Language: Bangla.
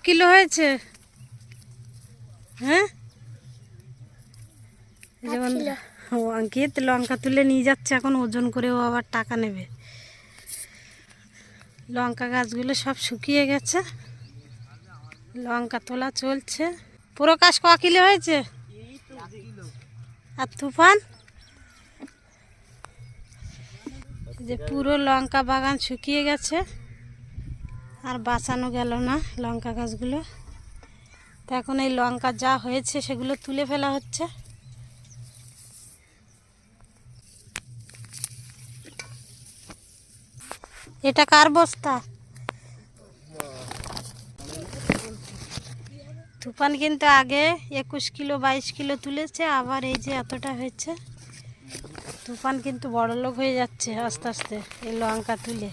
কিলো হয়েছে? হ্যাঁ, যেমন অঙ্কিত লঙ্কা তুলে নিয়ে যাচ্ছে, এখন ওজন করে ও আবার টাকা নেবে। লঙ্কা গাছগুলো সব শুকিয়ে গেছে, লঙ্কা তোলা চলছে। প্রকাশ কিলো হয়েছে? আর তুফান? যে পুরো লঙ্কা বাগান শুকিয়ে গেছে, আর বাঁচানো গেল না লঙ্কা গাছগুলো। তো এখন এই লঙ্কা যা হয়েছে সেগুলো তুলে ফেলা হচ্ছে। এটা কার বস্তা? তুফান কিন্তু আগে 21 কিলো 22 কিলো তুলেছে, আবার এই যে এতটা হয়েছে। তুফান কিন্তু বড় লোক হয়ে যাচ্ছে আস্তে আস্তে এই লঙ্কা তুলে।